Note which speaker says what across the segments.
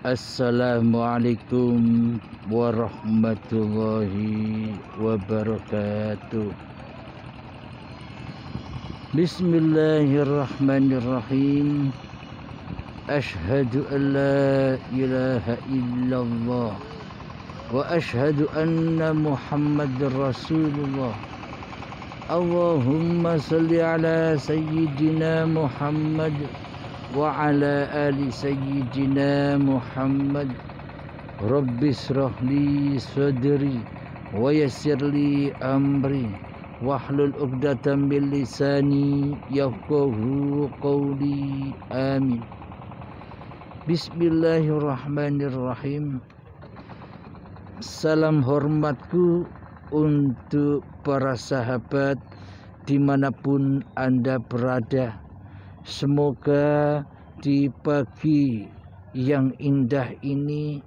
Speaker 1: Assalamualaikum warahmatullahi wabarakatuh. Bismillahirrahmanirrahim. Ashhadu an la ilaha illallah wa ashhadu anna Muhammadar Rasulullah. Allahumma salli ala sayyidina Muhammad wa ala ali sayyidina Muhammad. Rabbi israh li sadri wa yassir li amri wahlul 'uqdatam min lisani yafqahu qawli. Amin. Bismillahirrahmanirrahim. Salam hormatku untuk para sahabat dimanapun Anda berada. Semoga di pagi yang indah ini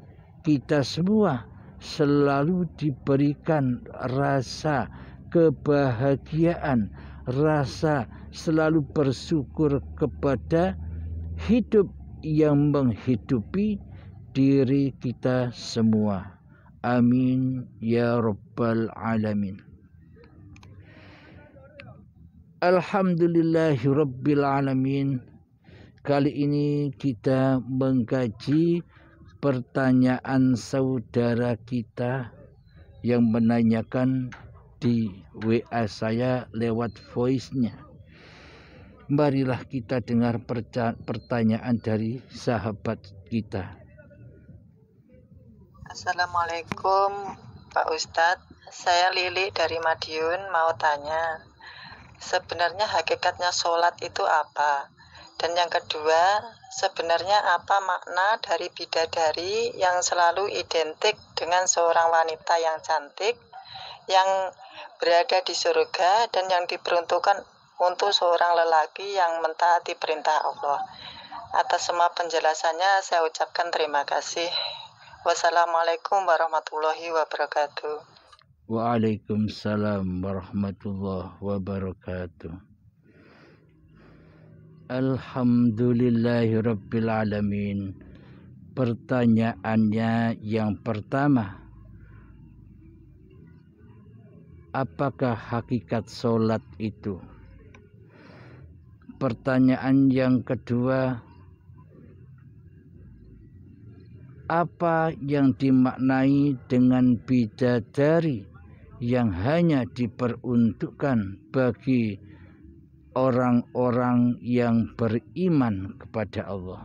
Speaker 1: kita semua selalu diberikan rasa kebahagiaan, rasa selalu bersyukur kepada hidup yang menghidupi diri kita semua. Amin ya rabbal alamin. Alhamdulillahi rabbil alamin. Kali ini kita mengkaji pertanyaan saudara kita yang menanyakan di WA saya lewat voice-nya. Marilah kita dengar pertanyaan dari sahabat kita.
Speaker 2: Assalamualaikum Pak Ustadz, saya Lili dari Madiun mau tanya, sebenarnya hakikatnya sholat itu apa? Dan yang kedua, sebenarnya apa makna dari bidadari yang selalu identik dengan seorang wanita yang cantik, yang berada di surga dan yang diperuntukkan untuk seorang lelaki yang mentaati perintah Allah? Atas semua penjelasannya saya ucapkan terima kasih. Wassalamualaikum warahmatullahi wabarakatuh.
Speaker 1: Waalaikumsalam warahmatullahi wabarakatuh. Alhamdulillahi rabbil alamin. Pertanyaannya yang pertama, apakah hakikat sholat itu? Pertanyaan yang kedua, apa yang dimaknai dengan bidadari yang hanya diperuntukkan bagi orang-orang yang beriman kepada Allah?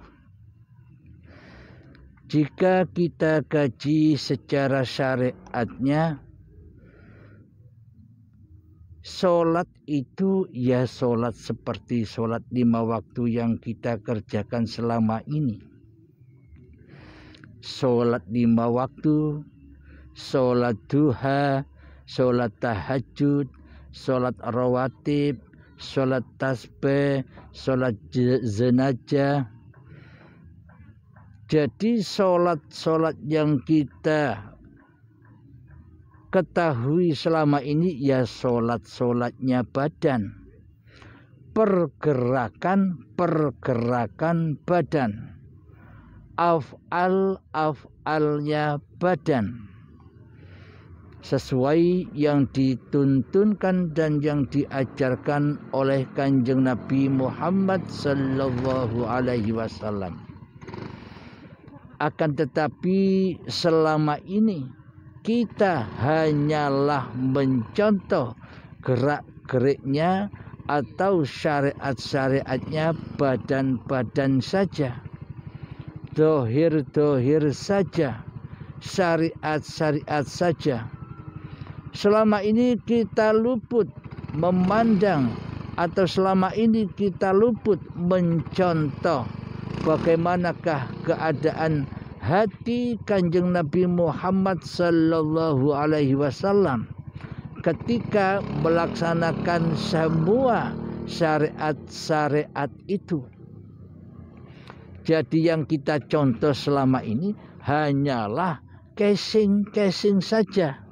Speaker 1: Jika kita kaji secara syariatnya, sholat itu ya sholat seperti sholat 5 waktu yang kita kerjakan selama ini. Sholat 5 waktu, sholat duha, sholat tahajud, sholat rawatib, sholat tasbih, sholat jenazah. Jadi sholat-sholat yang kita ketahui selama ini ya sholat-sholatnya badan, pergerakan badan, af'alnya badan, sesuai yang dituntunkan dan yang diajarkan oleh Kanjeng Nabi Muhammad sallallahu alaihi wasallam. Akan tetapi selama ini kita hanyalah mencontoh gerak-geriknya atau syariat-syariatnya badan-badan saja, dohir saja, syariat saja. Selama ini kita luput memandang, atau selama ini kita luput mencontoh bagaimanakah keadaan hati Kanjeng Nabi Muhammad sallallahu alaihi wasallam ketika melaksanakan semua syariat-syariat itu. Jadi yang kita contoh selama ini hanyalah casing saja.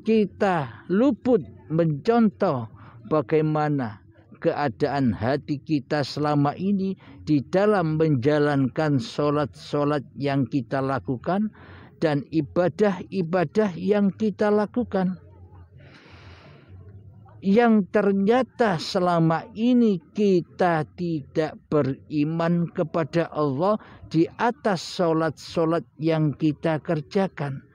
Speaker 1: Kita luput mencontoh bagaimana keadaan hati kita selama ini di dalam menjalankan sholat-sholat yang kita lakukan dan ibadah-ibadah yang kita lakukan, yang ternyata selama ini kita tidak beriman kepada Allah di atas sholat-sholat yang kita kerjakan.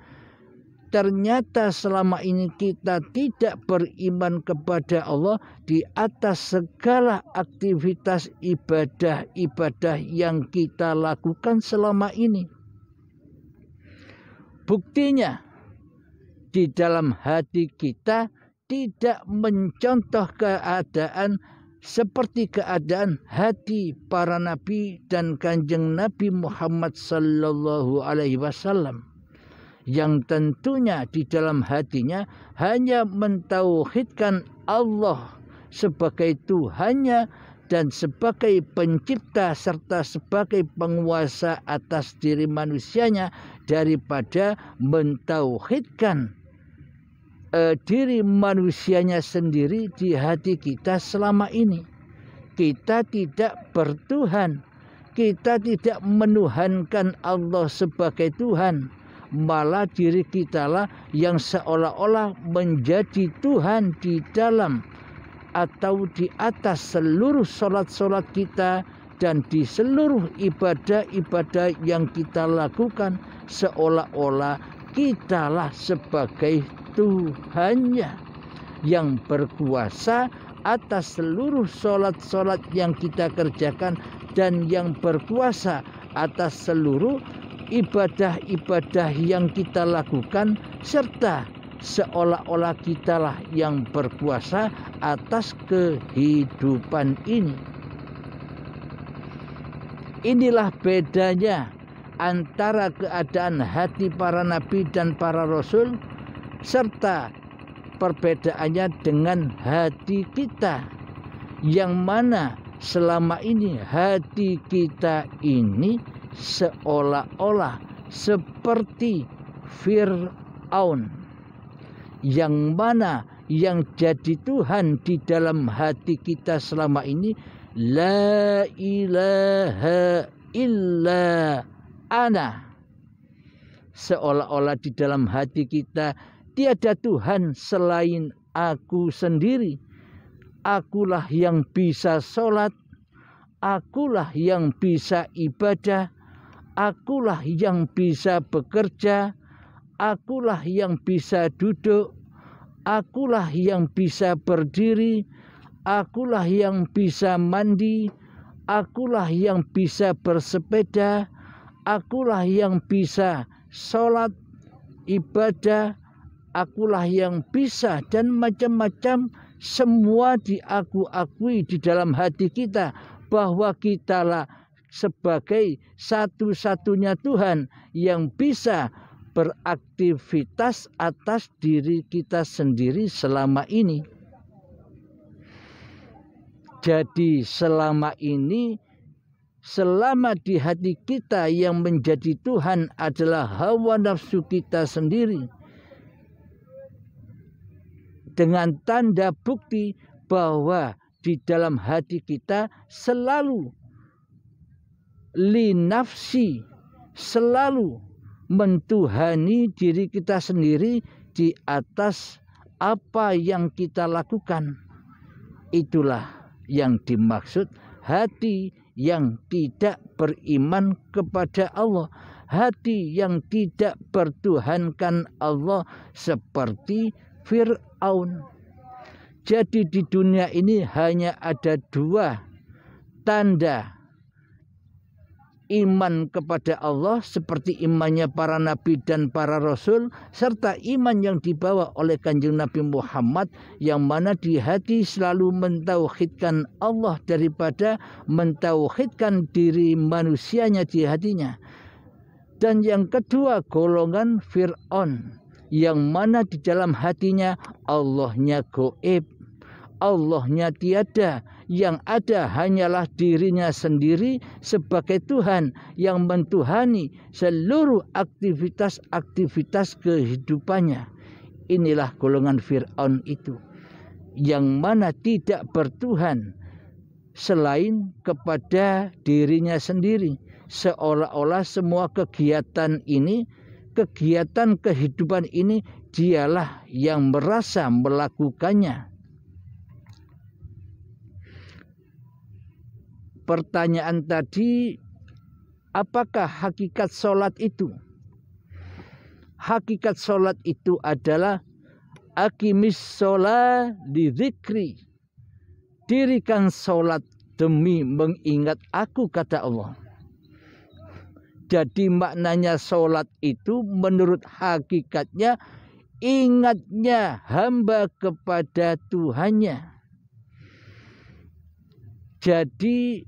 Speaker 1: Ternyata selama ini kita tidak beriman kepada Allah di atas segala aktivitas ibadah-ibadah yang kita lakukan selama ini. Buktinya, di dalam hati kita tidak mencontoh keadaan seperti keadaan hati para nabi dan kanjeng Nabi Muhammad sallallahu alaihi wasallam, yang tentunya di dalam hatinya hanya mentauhidkan Allah sebagai Tuhannya dan sebagai pencipta serta sebagai penguasa atas diri manusianya, daripada mentauhidkan diri manusianya sendiri di hati kita selama ini. Kita tidak bertuhan, kita tidak menuhankan Allah sebagai Tuhan, malah diri kita lah yang seolah-olah menjadi Tuhan di dalam atau di atas seluruh sholat-sholat kita dan di seluruh ibadah-ibadah yang kita lakukan, seolah-olah kitalah sebagai Tuhannya yang berkuasa atas seluruh sholat-sholat yang kita kerjakan dan yang berkuasa atas seluruh ibadah-ibadah yang kita lakukan, serta seolah-olah kitalah yang berkuasa atas kehidupan ini. Inilah bedanya antara keadaan hati para nabi dan para rasul, serta perbedaannya dengan hati kita, yang mana selama ini hati kita ini seolah-olah seperti Fir'aun, yang mana yang jadi Tuhan di dalam hati kita selama ini la ilaha illa ana. Seolah-olah di dalam hati kita tiada Tuhan selain aku sendiri. Akulah yang bisa sholat, akulah yang bisa ibadah, akulah yang bisa bekerja, akulah yang bisa duduk, akulah yang bisa berdiri, akulah yang bisa mandi, akulah yang bisa bersepeda, akulah yang bisa sholat, ibadah, akulah yang bisa, dan macam-macam. Semua diakui di dalam hati kita bahwa kitalah sebagai satu-satunya Tuhan yang bisa beraktivitas atas diri kita sendiri selama ini. Jadi selama ini, selama di hati kita yang menjadi Tuhan adalah hawa nafsu kita sendiri, dengan tanda bukti bahwa di dalam hati kita selalu li nafsi, selalu mentuhani diri kita sendiri di atas apa yang kita lakukan. Itulah yang dimaksud hati yang tidak beriman kepada Allah, hati yang tidak bertuhankan Allah seperti Fir'aun. Jadi di dunia ini hanya ada dua tanda iman kepada Allah, seperti imannya para nabi dan para rasul, serta iman yang dibawa oleh kanjeng Nabi Muhammad, yang mana di hati selalu mentauhidkan Allah daripada mentauhidkan diri manusianya di hatinya. Dan yang kedua golongan Fir'aun, yang mana di dalam hatinya Allahnya goib, Allahnya tiada, yang ada hanyalah dirinya sendiri sebagai Tuhan yang mentuhani seluruh aktivitas-aktivitas kehidupannya. Inilah golongan Fir'aun itu. yang mana tidak bertuhan selain kepada dirinya sendiri. Seolah-olah semua kegiatan ini, kegiatan kehidupan ini, dialah yang merasa melakukannya. Pertanyaan tadi, apakah hakikat sholat itu? Hakikat sholat itu adalah aqimis sholat li dzikri. Dirikan sholat demi mengingat aku, kata Allah. Jadi maknanya sholat itu menurut hakikatnya ingatnya hamba kepada Tuhannya. Jadi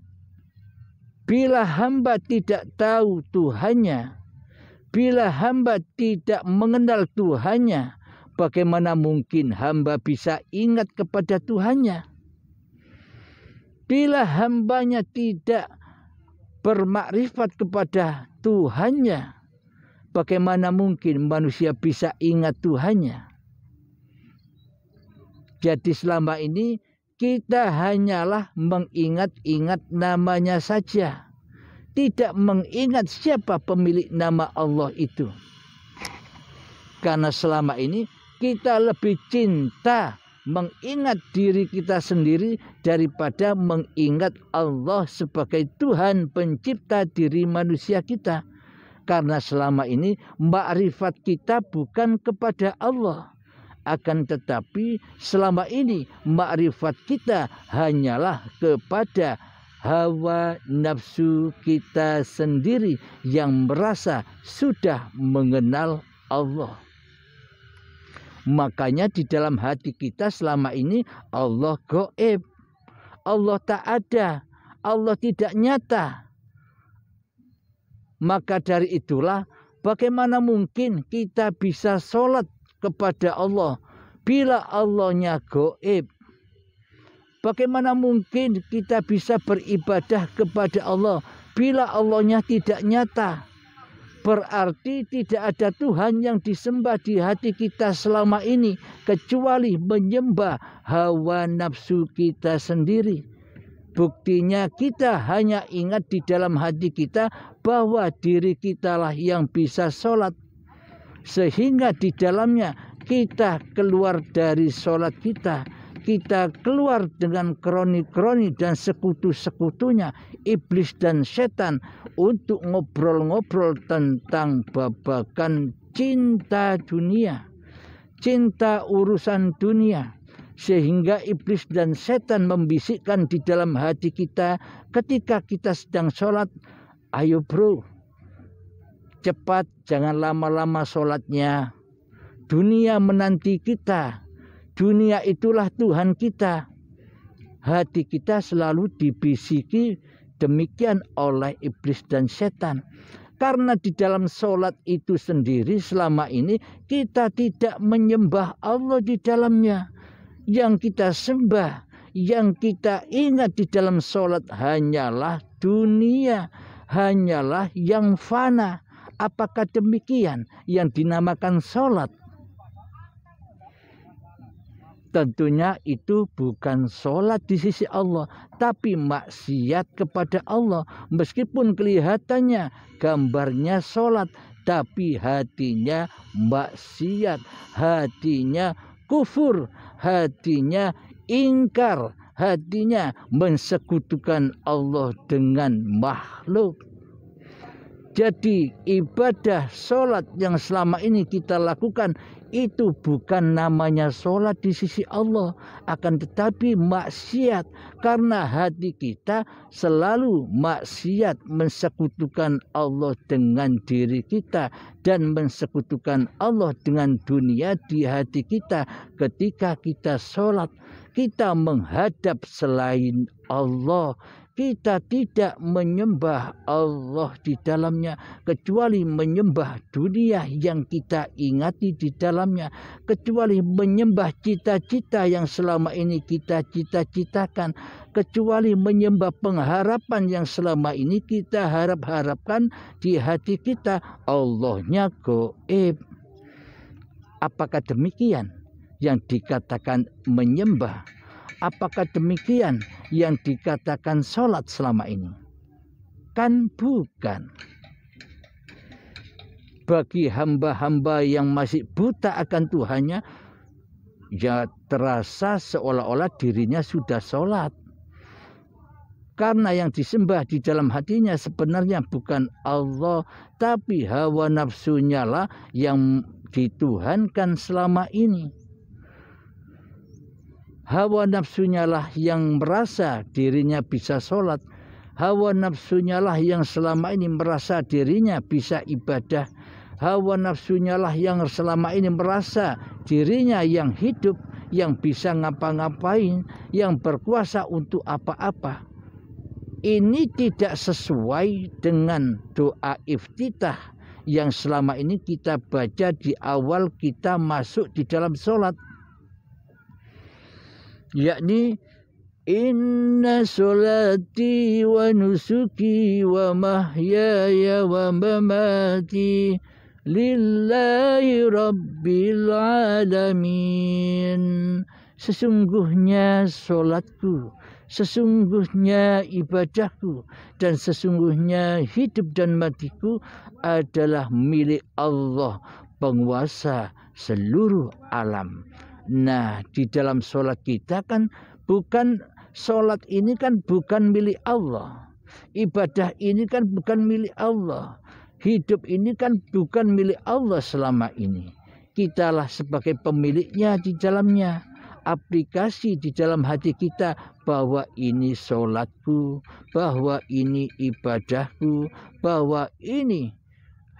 Speaker 1: bila hamba tidak tahu Tuhannya, bila hamba tidak mengenal Tuhannya, bagaimana mungkin hamba bisa ingat kepada Tuhannya? Bila hambanya tidak bermakrifat kepada Tuhannya, bagaimana mungkin manusia bisa ingat Tuhannya? Jadi selama ini kita hanyalah mengingat-ingat namanya saja, tidak mengingat siapa pemilik nama Allah itu. Karena selama ini kita lebih cinta mengingat diri kita sendiri daripada mengingat Allah sebagai Tuhan pencipta diri manusia kita. Karena selama ini makrifat kita bukan kepada Allah, akan tetapi selama ini makrifat kita hanyalah kepada hawa nafsu kita sendiri yang merasa sudah mengenal Allah. Makanya di dalam hati kita selama ini Allah gaib, Allah tak ada, Allah tidak nyata. Maka dari itulah bagaimana mungkin kita bisa sholat kepada Allah bila Allahnya gaib? Bagaimana mungkin kita bisa beribadah kepada Allah bila Allahnya tidak nyata? Berarti tidak ada Tuhan yang disembah di hati kita selama ini kecuali menyembah hawa nafsu kita sendiri. Buktinya kita hanya ingat di dalam hati kita bahwa diri kitalah yang bisa sholat. Sehingga di dalamnya kita keluar dari sholat kita. Kita keluar dengan kroni-kroni dan sekutu-sekutunya, iblis dan setan, untuk ngobrol-ngobrol tentang babakan cinta dunia, cinta urusan dunia. Sehingga iblis dan setan membisikkan di dalam hati kita ketika kita sedang sholat, ayo bro, cepat, jangan lama-lama sholatnya. Dunia menanti kita. Dunia itulah Tuhan kita. Hati kita selalu dibisiki demikian oleh iblis dan setan. Karena di dalam sholat itu sendiri selama ini kita tidak menyembah Allah di dalamnya. Yang kita sembah, yang kita ingat di dalam sholat hanyalah dunia, hanyalah yang fana. Apakah demikian yang dinamakan sholat? Tentunya itu bukan sholat di sisi Allah, tapi maksiat kepada Allah. Meskipun kelihatannya gambarnya sholat, tapi hatinya maksiat, hatinya kufur, hatinya ingkar, hatinya mensekutukan Allah dengan makhluk. Jadi ibadah sholat yang selama ini kita lakukan itu bukan namanya sholat di sisi Allah, akan tetapi maksiat, karena hati kita selalu maksiat, mensekutukan Allah dengan diri kita dan mensekutukan Allah dengan dunia di hati kita. Ketika kita sholat, kita menghadap selain Allah. Kita tidak menyembah Allah di dalamnya, kecuali menyembah dunia yang kita ingati di dalamnya, kecuali menyembah cita-cita yang selama ini kita cita-citakan, kecuali menyembah pengharapan yang selama ini kita harap-harapkan di hati kita. Allahnya gaib. Apakah demikian yang dikatakan menyembah? Apakah demikian yang dikatakan sholat selama ini? Kan bukan. Bagi hamba-hamba yang masih buta akan Tuhannya, ya terasa seolah-olah dirinya sudah sholat. Karena yang disembah di dalam hatinya sebenarnya bukan Allah, tapi hawa nafsunya lah yang dituhankan selama ini. Hawa nafsunya lah yang merasa dirinya bisa sholat. Hawa nafsunya lah yang selama ini merasa dirinya bisa ibadah. Hawa nafsunya lah yang selama ini merasa dirinya yang hidup, yang bisa ngapa-ngapain, yang berkuasa untuk apa-apa. Ini tidak sesuai dengan doa iftitah yang selama ini kita baca di awal kita masuk di dalam sholat. Yakni inna sholati wa nusuki wa mahyaya wa mamati lillahi rabbil alamin. Sesungguhnya sholatku, sesungguhnya ibadahku, dan sesungguhnya hidup dan matiku adalah milik Allah, penguasa seluruh alam. Nah, di dalam sholat kita kan bukan, sholat ini kan bukan milik Allah. Ibadah ini kan bukan milik Allah. Hidup ini kan bukan milik Allah selama ini. Kitalah sebagai pemiliknya di dalamnya. Aplikasi di dalam hati kita bahwa ini sholatku, bahwa ini ibadahku, bahwa ini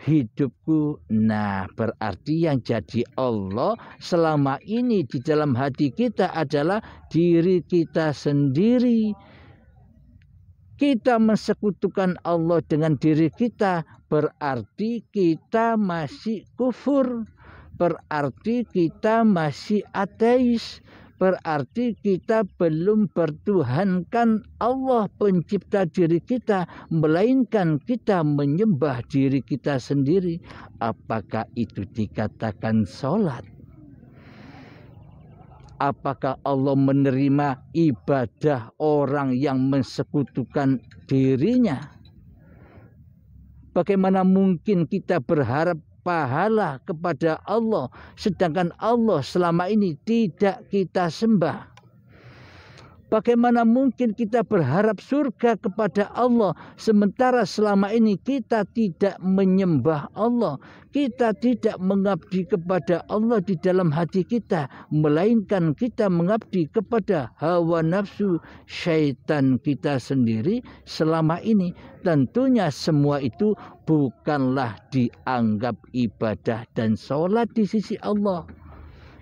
Speaker 1: hidupku. Nah, berarti yang jadi Allah selama ini di dalam hati kita adalah diri kita sendiri. Kita mensekutukan Allah dengan diri kita, berarti kita masih kufur, berarti kita masih ateis, berarti kita belum bertuhankan Allah pencipta diri kita, melainkan kita menyembah diri kita sendiri. Apakah itu dikatakan sholat? Apakah Allah menerima ibadah orang yang mensekutukan dirinya? Bagaimana mungkin kita berharap pahala kepada Allah, sedangkan Allah selama ini tidak kita sembah? Bagaimana mungkin kita berharap surga kepada Allah, sementara selama ini kita tidak menyembah Allah, kita tidak mengabdi kepada Allah di dalam hati kita, melainkan kita mengabdi kepada hawa nafsu syaitan kita sendiri selama ini. Tentunya semua itu bukanlah dianggap ibadah dan sholat di sisi Allah.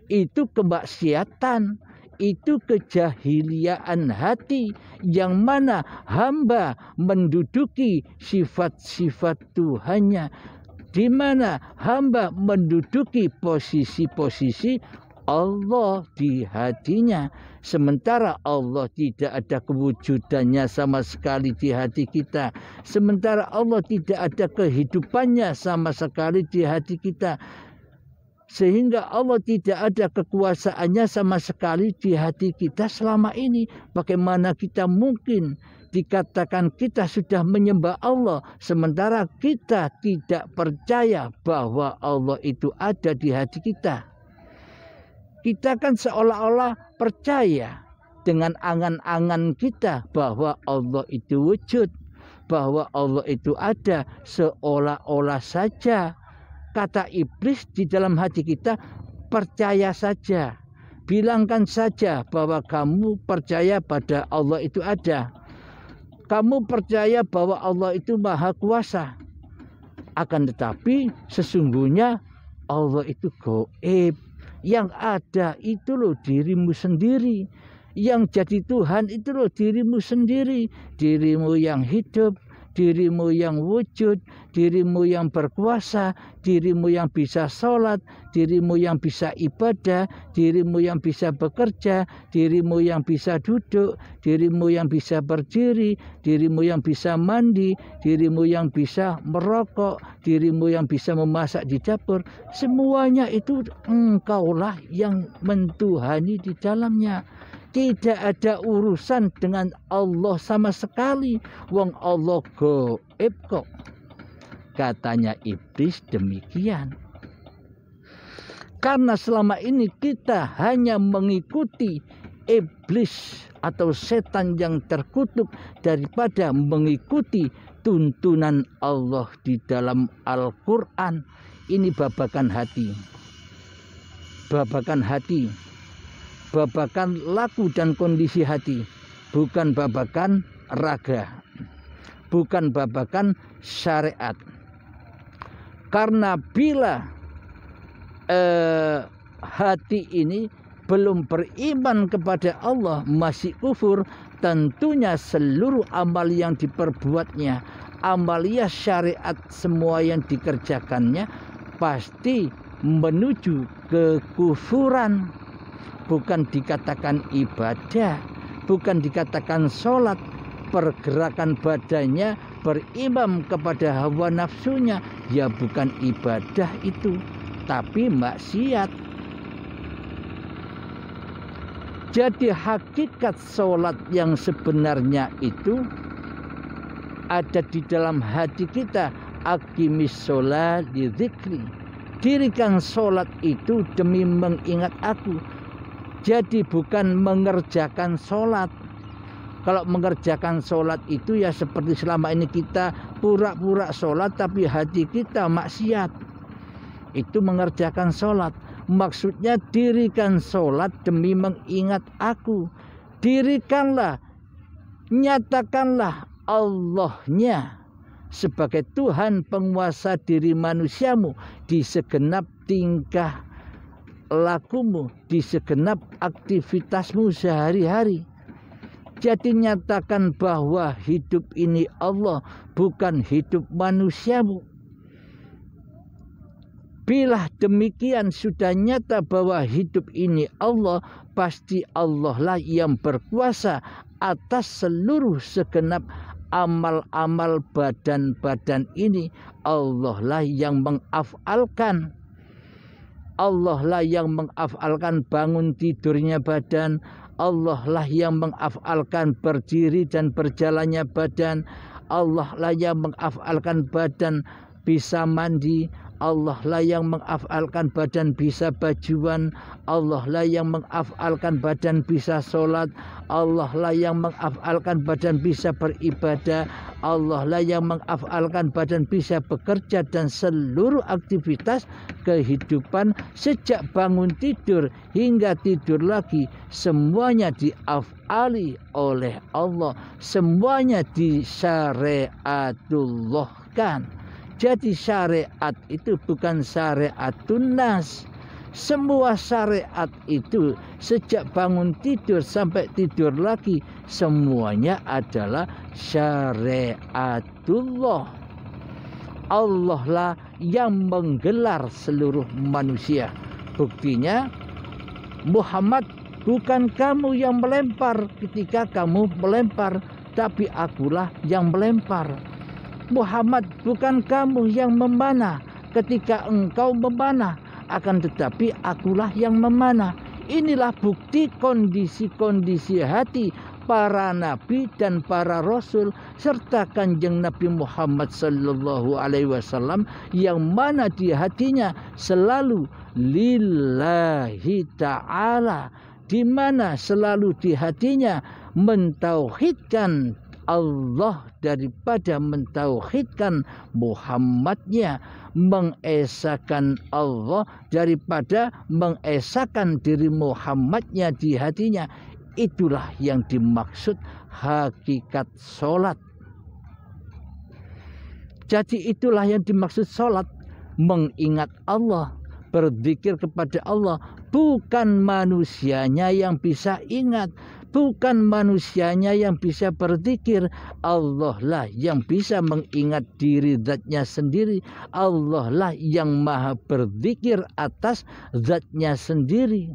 Speaker 1: Itu kemaksiatan, itu kejahiliaan hati, yang mana hamba menduduki sifat-sifat Tuhannya, di mana hamba menduduki posisi-posisi Allah di hatinya, sementara Allah tidak ada kewujudannya sama sekali di hati kita, sementara Allah tidak ada kehidupannya sama sekali di hati kita, sehingga Allah tidak ada kekuasaannya sama sekali di hati kita selama ini. Bagaimana kita mungkin dikatakan kita sudah menyembah Allah, sementara kita tidak percaya bahwa Allah itu ada di hati kita? Kita kan seolah-olah percaya dengan angan-angan kita bahwa Allah itu wujud, bahwa Allah itu ada, seolah-olah saja. Kata iblis di dalam hati kita, percaya saja. Bilangkan saja bahwa kamu percaya pada Allah itu ada. Kamu percaya bahwa Allah itu maha kuasa. Akan tetapi sesungguhnya Allah itu gaib. Yang ada itu loh dirimu sendiri. Yang jadi Tuhan itu loh dirimu sendiri. Dirimu yang hidup, dirimu yang wujud, dirimu yang berkuasa, dirimu yang bisa sholat, dirimu yang bisa ibadah, dirimu yang bisa bekerja, dirimu yang bisa duduk, dirimu yang bisa berdiri, dirimu yang bisa mandi, dirimu yang bisa merokok, dirimu yang bisa memasak di dapur. Semuanya itu engkaulah yang mentuhani di dalamnya. Tidak ada urusan dengan Allah sama sekali. Wong Allah gaib kok. Katanya iblis demikian. Karena selama ini kita hanya mengikuti iblis atau setan yang terkutuk daripada mengikuti tuntunan Allah di dalam Al-Quran. Ini babakan hati. Babakan hati. Babakan laku dan kondisi hati, bukan babakan raga, bukan babakan syariat. Karena bila hati ini belum beriman kepada Allah, masih kufur, tentunya seluruh amal yang diperbuatnya, amalia syariat semua yang dikerjakannya pasti menuju kekufuran. Bukan dikatakan ibadah, bukan dikatakan sholat, pergerakan badannya berimam kepada hawa nafsunya, ya bukan ibadah itu, tapi maksiat. Jadi hakikat sholat yang sebenarnya itu ada di dalam hati kita. Aqimis sholat li dzikri. Dirikan sholat itu demi mengingat aku. Jadi bukan mengerjakan sholat. Kalau mengerjakan sholat itu ya seperti selama ini kita pura-pura sholat tapi hati kita maksiat. Itu mengerjakan sholat. Maksudnya dirikan sholat demi mengingat aku. Dirikanlah, nyatakanlah Allahnya sebagai Tuhan penguasa diri manusiamu di segenap tingkah lakumu, di segenap aktivitasmu sehari-hari. Jadi nyatakan bahwa hidup ini Allah, bukan hidup manusiamu. Bila demikian sudah nyata bahwa hidup ini Allah, pasti Allah lah yang berkuasa atas seluruh segenap amal-amal badan-badan ini. Allah lah yang mengafalkan. Allah lah yang mengafalkan bangun tidurnya badan. Allah lah yang mengafalkan berdiri dan berjalannya badan. Allah lah yang mengafalkan badan bisa mandi. Allah lah yang mengafalkan badan bisa bajuan. Allah lah yang mengafalkan badan bisa sholat. Allah lah yang mengafalkan badan bisa beribadah. Allah lah yang mengafalkan badan bisa bekerja dan seluruh aktivitas kehidupan sejak bangun tidur hingga tidur lagi. Semuanya diafali oleh Allah. Semuanya disyariatullahkan. Jadi syariat itu bukan syariatun nas. Semua syariat itu sejak bangun tidur sampai tidur lagi semuanya adalah syariatullah. Allah lah yang menggelar seluruh manusia. Buktinya Muhammad, bukan kamu yang melempar ketika kamu melempar, tapi akulah yang melempar. Muhammad, bukan kamu yang memanah ketika engkau memanah, akan tetapi akulah yang memanah. Inilah bukti kondisi-kondisi hati para nabi dan para rasul serta Kanjeng Nabi Muhammad sallallahu alaihi wasallam yang mana di hatinya selalu lillahi ta'ala, di mana selalu di hatinya mentauhidkan Allah daripada mentauhidkan Muhammadnya, mengesakan Allah daripada mengesakan diri Muhammadnya di hatinya. Itulah yang dimaksud hakikat sholat. Jadi itulah yang dimaksud sholat, mengingat Allah, berzikir kepada Allah. Bukan manusianya yang bisa ingat, Bukan manusianya yang bisa berzikir, Allah lah yang bisa mengingat diri zatnya sendiri. Allah lah yang maha berzikir atas zatnya sendiri.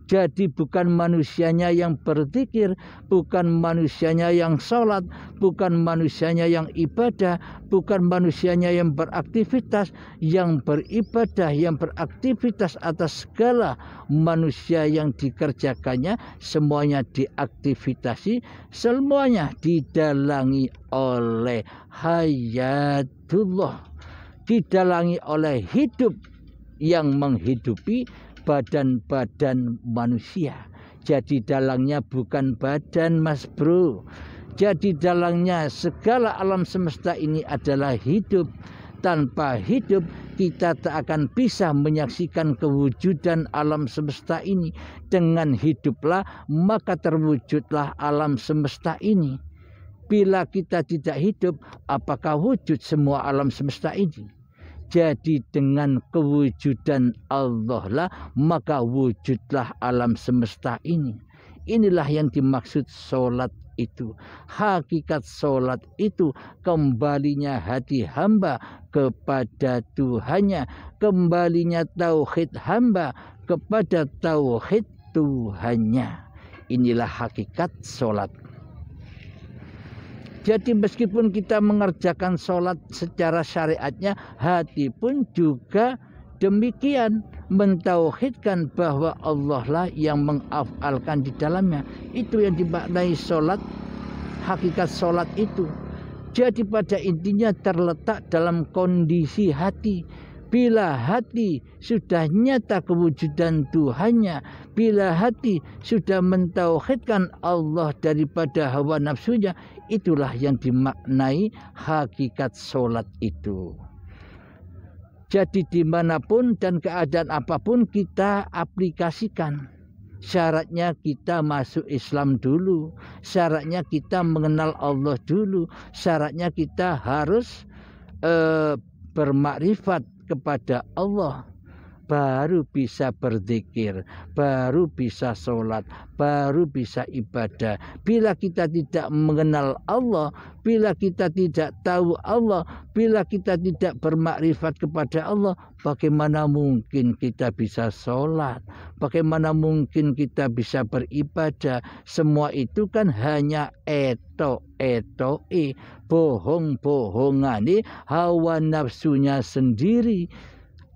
Speaker 1: Jadi bukan manusianya yang berzikir, bukan manusianya yang sholat, bukan manusianya yang ibadah, bukan manusianya yang beraktivitas, yang beribadah, yang beraktivitas atas segala manusia yang dikerjakannya, semuanya diaktivitasi, semuanya didalangi oleh hayatullah, didalangi oleh hidup yang menghidupi badan-badan manusia. Jadi dalangnya bukan badan, Mas Bro. Jadi dalangnya segala alam semesta ini adalah hidup. Tanpa hidup kita tak akan bisa menyaksikan kewujudan alam semesta ini. Dengan hiduplah maka terwujudlah alam semesta ini. Bila kita tidak hidup, apakah wujud semua alam semesta ini? Jadi dengan kewujudan Allah lah maka wujudlah alam semesta ini. Inilah yang dimaksud sholat itu. Hakikat sholat itu kembalinya hati hamba kepada Tuhannya, kembalinya tauhid hamba kepada tauhid Tuhannya. Inilah hakikat sholat. Jadi meskipun kita mengerjakan sholat secara syariatnya, hati pun juga demikian. Mentauhidkan bahwa Allah lah yang mengafalkan di dalamnya. Itu yang dimaknai sholat, hakikat sholat itu. Jadi pada intinya terletak dalam kondisi hati. Bila hati sudah nyata kewujudan Tuhannya, bila hati sudah mentauhidkan Allah daripada hawa nafsunya, itulah yang dimaknai hakikat sholat itu. Jadi dimanapun dan keadaan apapun kita aplikasikan. Syaratnya kita masuk Islam dulu, syaratnya kita mengenal Allah dulu, syaratnya kita harus bermakrifat kepada Allah, baru bisa berzikir, baru bisa sholat, baru bisa ibadah. Bila kita tidak mengenal Allah, bila kita tidak tahu Allah, bila kita tidak bermakrifat kepada Allah, bagaimana mungkin kita bisa sholat? Bagaimana mungkin kita bisa beribadah? Semua itu kan hanya bohong-bohongane hawa nafsunya sendiri,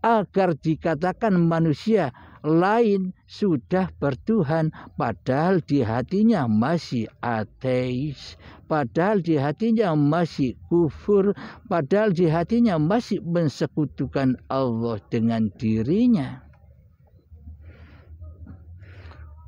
Speaker 1: agar dikatakan manusia lain sudah bertuhan, padahal di hatinya masih ateis, padahal di hatinya masih kufur, padahal di hatinya masih mensekutukan Allah dengan dirinya.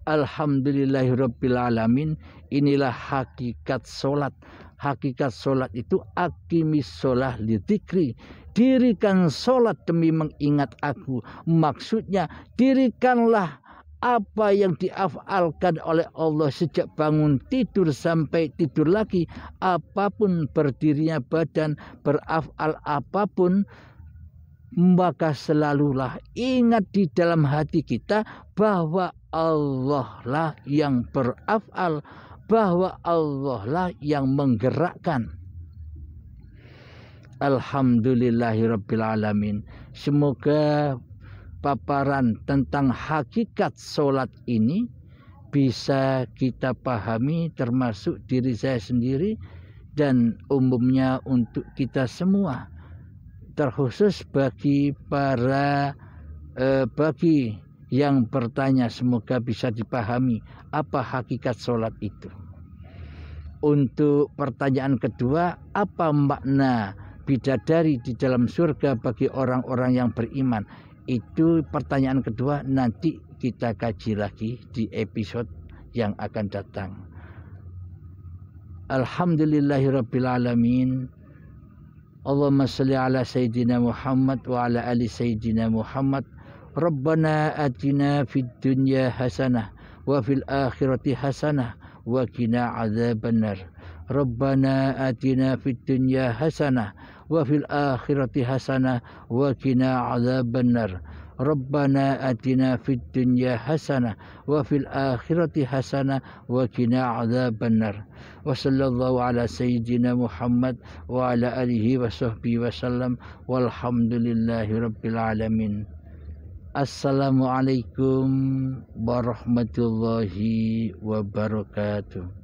Speaker 1: Alhamdulillahirrabbilalamin. Inilah hakikat sholat. Hakikat sholat itu aqimis sholah lidzikri. Dirikan sholat demi mengingat aku. Maksudnya dirikanlah apa yang diafalkan oleh Allah sejak bangun tidur sampai tidur lagi. Apapun berdirinya badan, berafal apapun, maka selalulah ingat di dalam hati kita bahwa Allah lah yang berafal, bahwa Allah lah yang menggerakkan. Alhamdulillahirrabbilalamin. Semoga paparan tentang hakikat sholat ini bisa kita pahami, termasuk diri saya sendiri dan umumnya untuk kita semua, terkhusus bagi para bagi yang bertanya, semoga bisa dipahami apa hakikat sholat itu. Untuk pertanyaan kedua, apa makna bidadari di dalam surga bagi orang-orang yang beriman? Itu pertanyaan kedua, nanti kita kaji lagi di episode yang akan datang. Alhamdulillahirrabbilalamin. Allahumma salli ala Sayyidina Muhammad wa ala ali Sayyidina Muhammad. Rabbana atina fid dunya hasanah wa fil akhirati hasanah wa qina adzabannar. Rabbana atina fid dunya hasanah wa fil akhirati hasanah wa qina adzabannar. Rabbana atina fid dunya hasanah wa fil akhirati hasanah wa qina adzabannar. Wa sallallahu ala sayyidina Muhammad wa ala alihi wa sahbihi wasallam walhamdulillahi rabbil alamin. Assalamualaikum warahmatullahi wabarakatuh.